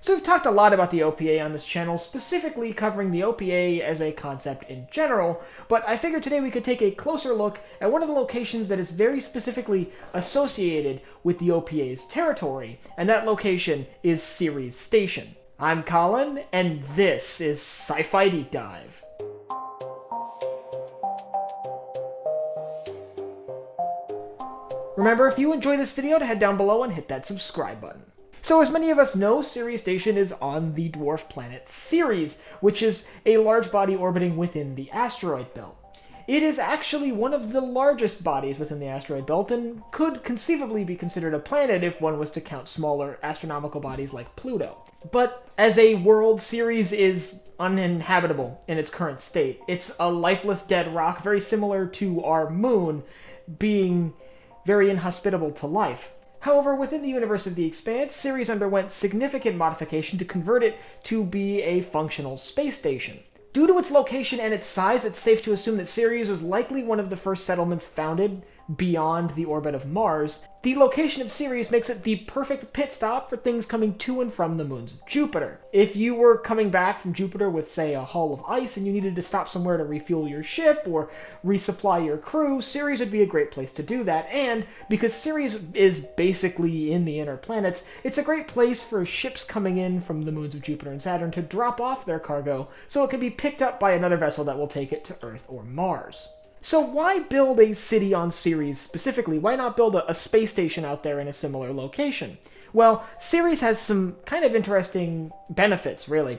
So we've talked a lot about the OPA on this channel, specifically covering the OPA as a concept in general, but I figured today we could take a closer look at one of the locations that is very specifically associated with the OPA's territory, and that location is Ceres Station. I'm Colin, and this is Sci-Fi Deep Dive. Remember, if you enjoy this video, to head down below and hit that subscribe button. So as many of us know, Ceres Station is on the dwarf planet Ceres, which is a large body orbiting within the asteroid belt. It is actually one of the largest bodies within the asteroid belt and could conceivably be considered a planet if one was to count smaller astronomical bodies like Pluto. But as a world, Ceres is uninhabitable in its current state. It's a lifeless dead rock, very similar to our moon, being very inhospitable to life. However, within the universe of the Expanse, Ceres underwent significant modification to convert it to be a functional space station. Due to its location and its size, it's safe to assume that Ceres was likely one of the first settlements founded beyond the orbit of Mars. The location of Ceres makes it the perfect pit stop for things coming to and from the moons of Jupiter. If you were coming back from Jupiter with, say, a hull of ice and you needed to stop somewhere to refuel your ship or resupply your crew, Ceres would be a great place to do that. And because Ceres is basically in the inner planets, it's a great place for ships coming in from the moons of Jupiter and Saturn to drop off their cargo so it can be picked up by another vessel that will take it to Earth or Mars. So why build a city on Ceres specifically? Why not build a space station out there in a similar location? Well, Ceres has some kind of interesting benefits, really.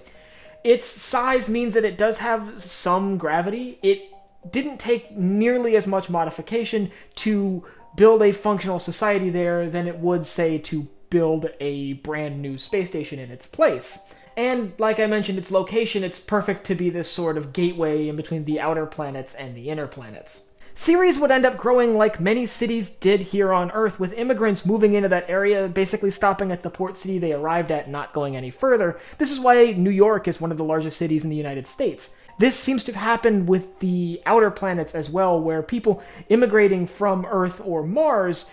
Its size means that it does have some gravity. It didn't take nearly as much modification to build a functional society there than it would, say, to build a brand new space station in its place. And, like I mentioned, its location, it's perfect to be this sort of gateway in between the outer planets and the inner planets. Ceres would end up growing like many cities did here on Earth, with immigrants moving into that area, basically stopping at the port city they arrived at and not going any further. This is why New York is one of the largest cities in the United States. This seems to have happened with the outer planets as well, where people immigrating from Earth or Mars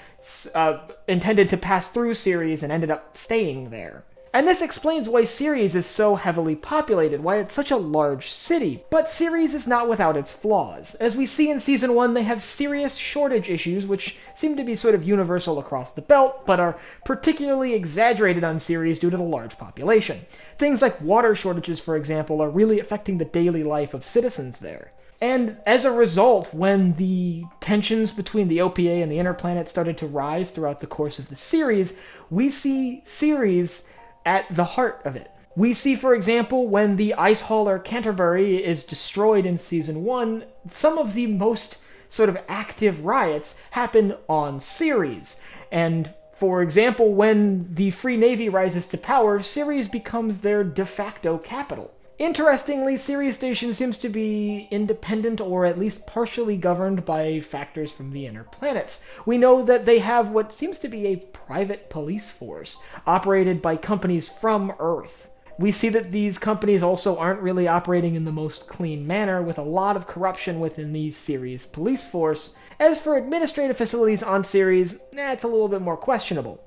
intended to pass through Ceres and ended up staying there. And this explains why Ceres is so heavily populated, why it's such a large city. But Ceres is not without its flaws. As we see in Season 1, they have serious shortage issues, which seem to be sort of universal across the belt, but are particularly exaggerated on Ceres due to the large population. Things like water shortages, for example, are really affecting the daily life of citizens there. And as a result, when the tensions between the OPA and the inner planet started to rise throughout the course of the series, we see Ceres at the heart of it. We see, for example, when the ice hauler Canterbury is destroyed in Season 1, some of the most sort of active riots happen on Ceres. And, for example, when the Free Navy rises to power, Ceres becomes their de facto capital. Interestingly, Ceres Station seems to be independent or at least partially governed by factors from the inner planets. We know that they have what seems to be a private police force, operated by companies from Earth. We see that these companies also aren't really operating in the most clean manner, with a lot of corruption within the Ceres police force. As for administrative facilities on Ceres, it's a little bit more questionable.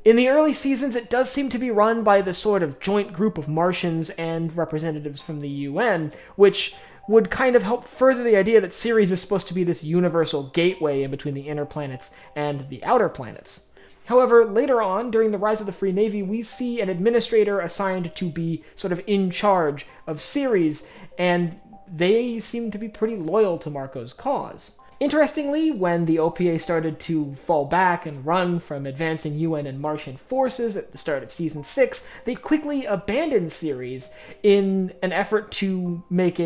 In the early seasons, it does seem to be run by the sort of joint group of Martians and representatives from the UN, which would kind of help further the idea that Ceres is supposed to be this universal gateway in between the inner planets and the outer planets. However, later on, during the rise of the Free Navy, we see an administrator assigned to be sort of in charge of Ceres, and they seem to be pretty loyal to Marco's cause. Interestingly, when the OPA started to fall back and run from advancing UN and Martian forces at the start of Season 6, they quickly abandoned Ceres in an effort to make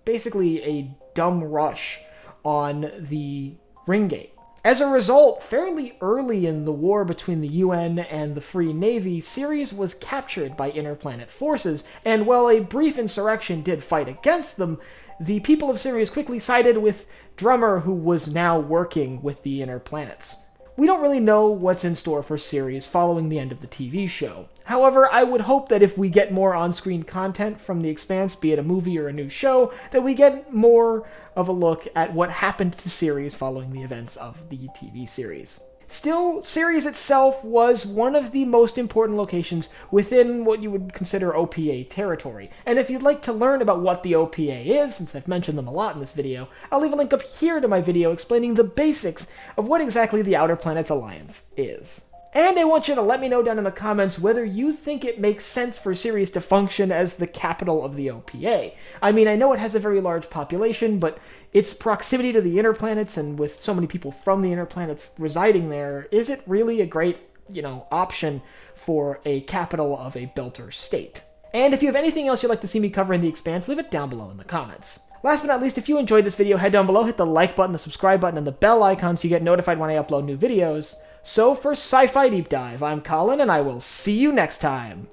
basically a dumb rush on the Ring Gate. As a result, fairly early in the war between the UN and the Free Navy, Ceres was captured by interplanet forces, and while a brief insurrection did fight against them, the people of Ceres quickly sided with Drummer, who was now working with the inner planets. We don't really know what's in store for Ceres following the end of the TV show. However, I would hope that if we get more on-screen content from The Expanse, be it a movie or a new show, that we get more of a look at what happened to Ceres following the events of the TV series. Still, Ceres itself was one of the most important locations within what you would consider OPA territory. And if you'd like to learn about what the OPA is, since I've mentioned them a lot in this video, I'll leave a link up here to my video explaining the basics of what exactly the Outer Planets Alliance is. And I want you to let me know down in the comments whether you think it makes sense for Ceres to function as the capital of the OPA. I mean, I know it has a very large population, but its proximity to the inner planets, and with so many people from the inner planets residing there, is it really a great, option for a capital of a built-er state? And if you have anything else you'd like to see me cover in the Expanse, leave it down below in the comments. Last but not least, if you enjoyed this video, head down below, hit the like button, the subscribe button, and the bell icon so you get notified when I upload new videos. So for Sci-Fi Deep Dive, I'm Colin, and I will see you next time!